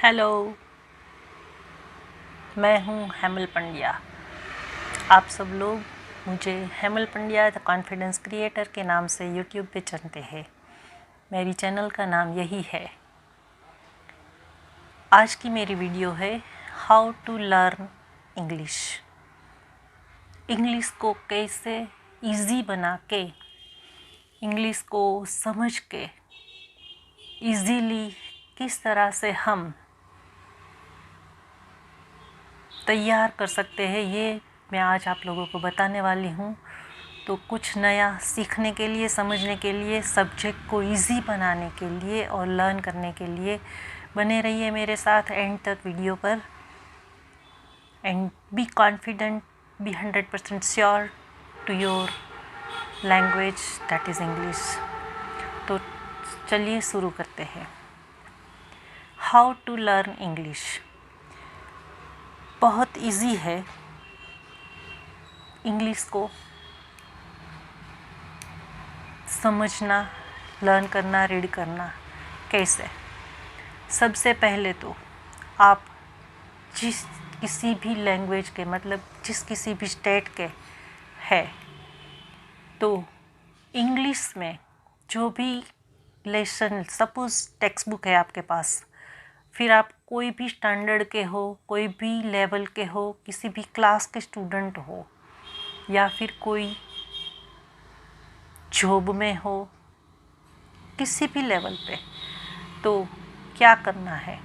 Hello, मैं हूँ हेमल पंड्या। आप सब लोग मुझे Hemal Pandya the confidence creator के नाम से यूट्यूब पे जानते हैं। मेरी चैनल का नाम यही है। आज की मेरी वीडियो है how to learn English. English को कैसे इजी बना के, इंग्लिश को समझ के इजीली किस तरह से हम तैयार कर सकते हैं, ये मैं आज आप लोगों को बताने वाली हूँ। तो कुछ नया सीखने के लिए, समझने के लिए, सब्जेक्ट को इजी बनाने के लिए और लर्न करने के लिए बने रहिए मेरे साथ एंड तक वीडियो पर। And be confident, be 100% sure to your language that is English. तो चलिए शुरू करते हैं। हाउ टू लर्न इंग्लिश बहुत इजी है। इंग्लिश को समझना, लर्न करना, रीड करना कैसे? सबसे पहले तो आप जिस किसी भी लैंग्वेज के, मतलब जिस किसी भी स्टेट के है, तो इंग्लिश में जो भी लेसन, सपोज टेक्स्ट बुक है आपके पास, फिर आप कोई भी स्टैंडर्ड के हो, कोई भी लेवल के हो, किसी भी क्लास के स्टूडेंट हो, या फिर कोई जॉब में हो, किसी भी लेवल पे, तो क्या करना है?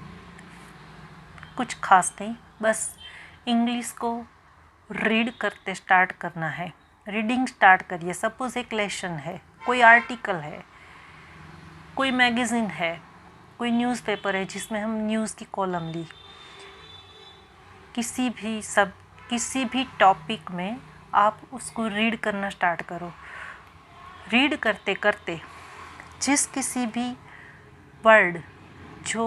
कुछ खास नहीं, बस इंग्लिश को रीड करते स्टार्ट करना है। रीडिंग स्टार्ट करिए। सपोज एक लेसन है, कोई आर्टिकल है, कोई मैगज़ीन है, कोई न्यूज़पेपर है जिसमें हम न्यूज़ की कॉलम ली, किसी भी टॉपिक में आप उसको रीड करना स्टार्ट करो। रीड करते करते जिस किसी भी वर्ड जो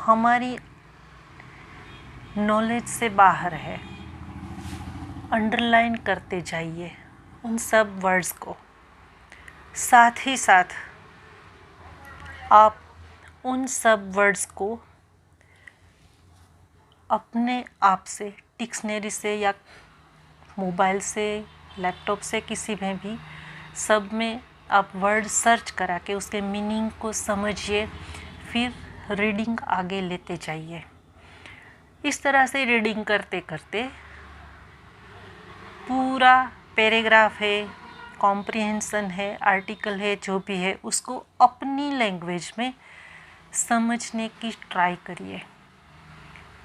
हमारी नॉलेज से बाहर है, अंडरलाइन करते जाइए उन सब वर्ड्स को। साथ ही साथ आप उन सब वर्ड्स को अपने आप से डिक्शनरी से या मोबाइल से, लैपटॉप से, किसी में भी, सब में आप वर्ड सर्च करा के उसके मीनिंग को समझिए, फिर रीडिंग आगे लेते जाइए। इस तरह से रीडिंग करते करते पूरा पैराग्राफ है, कॉम्प्रिहेंशन है, आर्टिकल है, जो भी है, उसको अपनी लैंग्वेज में समझने की ट्राई करिए।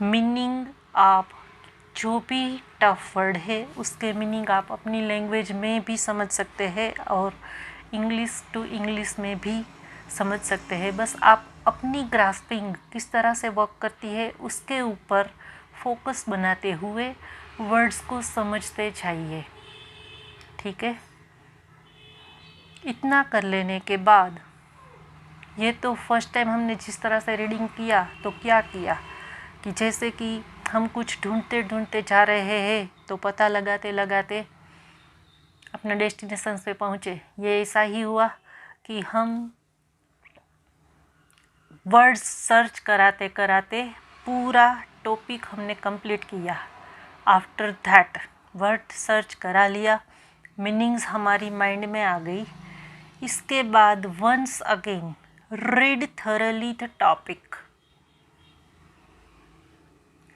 मीनिंग आप जो भी टफ वर्ड है उसके मीनिंग आप अपनी लैंग्वेज में भी समझ सकते हैं और इंग्लिश टू इंग्लिश में भी समझ सकते हैं। बस आप अपनी ग्रास्पिंग किस तरह से वर्क करती है उसके ऊपर फोकस बनाते हुए वर्ड्स को समझते जाइए। ठीक है? इतना कर लेने के बाद, ये तो फर्स्ट टाइम हमने जिस तरह से रीडिंग किया, तो क्या किया कि जैसे कि हम कुछ ढूंढते ढूंढते जा रहे हैं, तो पता लगाते लगाते अपने डेस्टिनेशन पे पहुँचे। ये ऐसा ही हुआ कि हम वर्ड्स सर्च कराते कराते पूरा टॉपिक हमने कंप्लीट किया। आफ्टर दैट वर्ड सर्च करा लिया, मीनिंग्स हमारी माइंड में आ गई। इसके बाद once again read thoroughly the topic.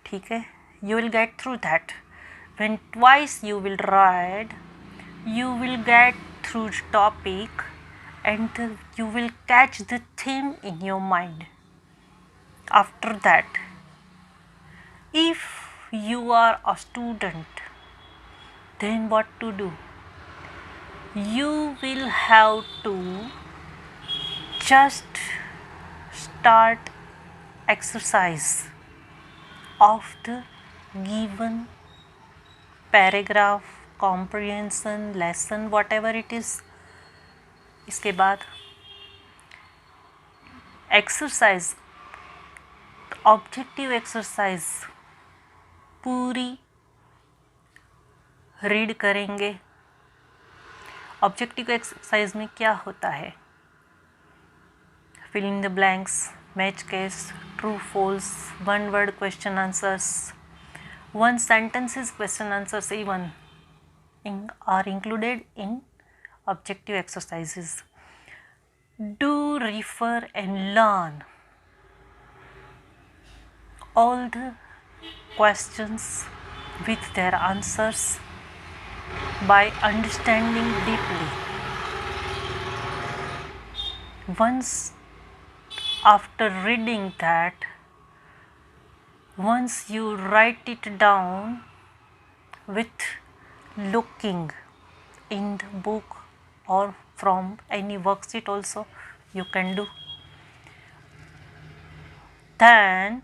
ठीक है? You will get through that. When twice you will read, you will get through the topic and you will catch the theme in your mind. After that, if you are a student, then what to do? You will have to just start exercise of the given paragraph, comprehension, lesson, whatever it is। इसके बाद exercise, objective exercise पूरी read करेंगे। Objective exercise में क्या होता है? Fill in the blanks, match case, true false, one word question answers, one sentences question answers even are included in objective exercises. Do refer and learn all the questions with their answers by understanding deeply. Once after reading that, once you write it down with looking in the book or from any worksheet also you can do. Then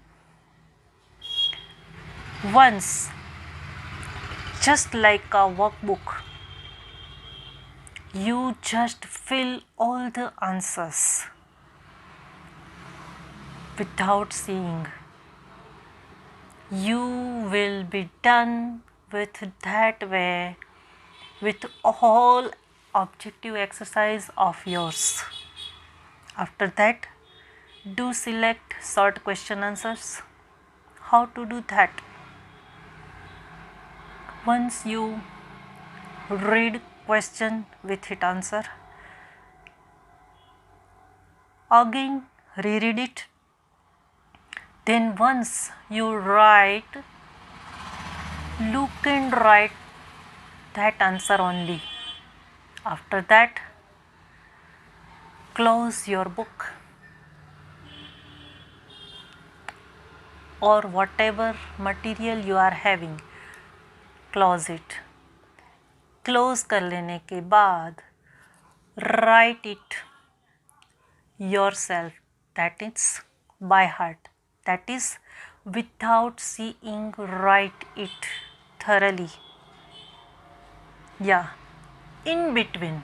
once, just like a workbook, you just fill all the answers without seeing. You will be done with that way with all objective exercise of yours. After that, do select short question answers. How to do that? Once you read question with it answer, again reread it. Then once you write, look and write that answer only. After that, close your book or whatever material you are having, close it. Close कर लेने के बाद write it yourself, that is by heart, that is without seeing, write it thoroughly. Yeah, in between,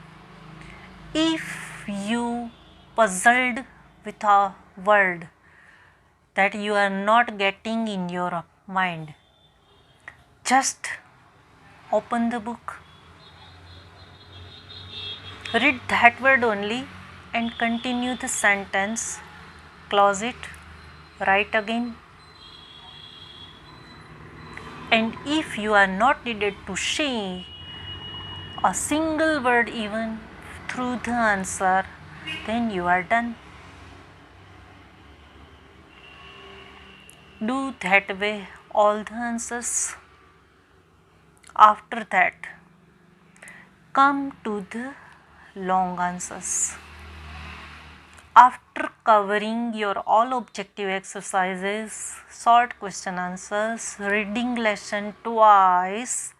if you puzzled with a word that you are not getting in your mind, just open the book, read that word only and continue the sentence, close it, write again. And if you are not needed to see a single word even through the answer, then you are done. Do that way all the answers. After that, come to the long answers. After covering your all objective exercises, short question answers, reading lesson twice,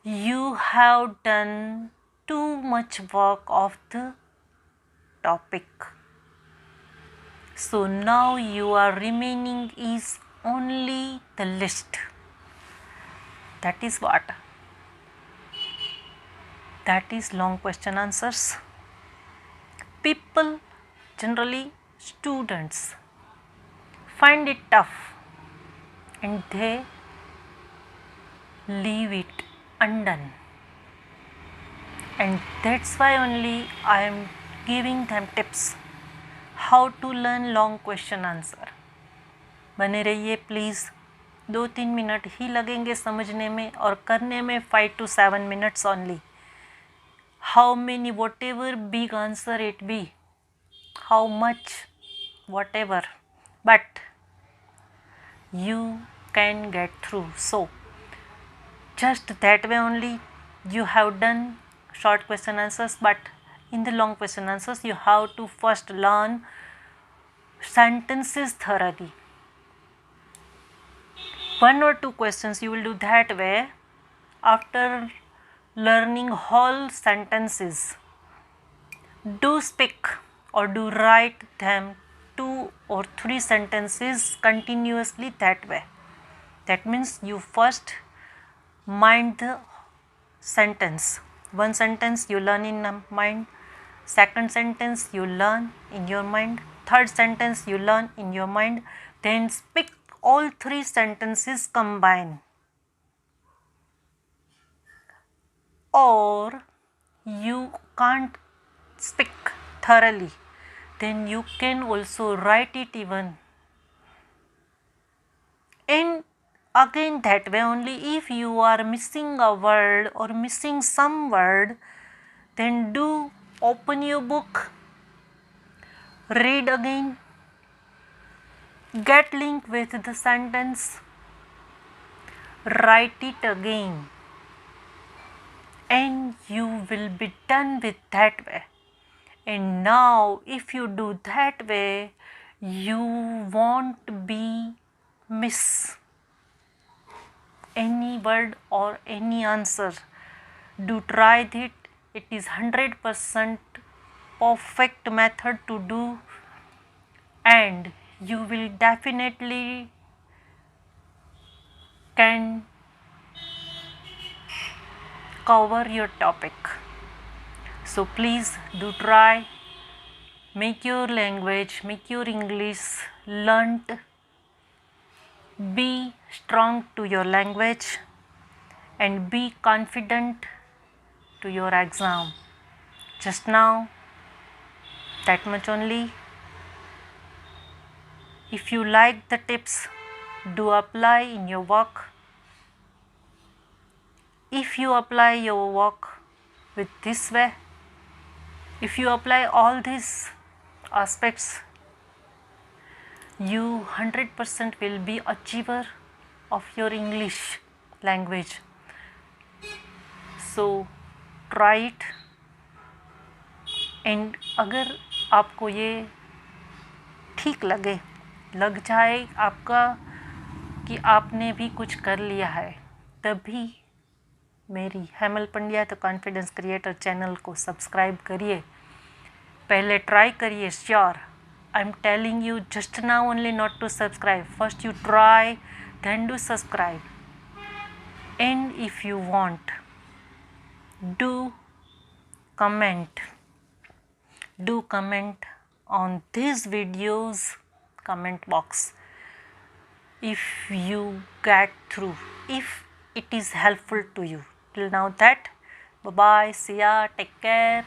you have done too much work of the topic. So now you are remaining is only the list. That is what? That is long question answers. People, generally students, find it tough and they leave it undone. And that's why only I am giving them tips how to learn long question answer. बने रहिए please, 2-3 minute ही लगेंगे समझने में और करने में 5 to 7 minutes only. How many, whatever big answer it be, how much, whatever, but you can get through. So just that way only you have done short question answers, but in the long question answers you have to first learn sentences thoroughly. 1 or 2 questions you will do that way. After learning whole sentences, do speak or do write them 2 or 3 sentences continuously that way. That means you first mind the sentence. One sentence you learn in mind, second sentence you learn in your mind, third sentence you learn in your mind, then speak all 3 sentences combined. Or you can't speak thoroughly, then you can also write it even. And again that way only, if you are missing a word or missing some word, then do open your book, read again, get link with the sentence, write it again, and you will be done with that way. And now if you do that way, you won't be miss any word or any answer. Do try it. It is 100% perfect method to do, and you will definitely can cover your topic. So please do try, make your language, make your English learnt, be strong to your language, and be confident to your exam. Just now, that much only. If you like the tips, do apply in your work. If you apply your work with this way, if you apply all these aspects, you 100% will be achiever of your English language. So try it. And अगर आपको ये ठीक लग जाए आपका कि आपने भी कुछ कर लिया है, तभी मेरी Hemal Pandya the confidence creator channel को सब्सक्राइब करिए, पहले ट्राई करिए. Sure, I am telling you just now only not to subscribe. First you try, then do subscribe. And if you want, do comment on these videos comment box if you get through, if it is helpful to you. Till now that, bye bye, see ya, take care.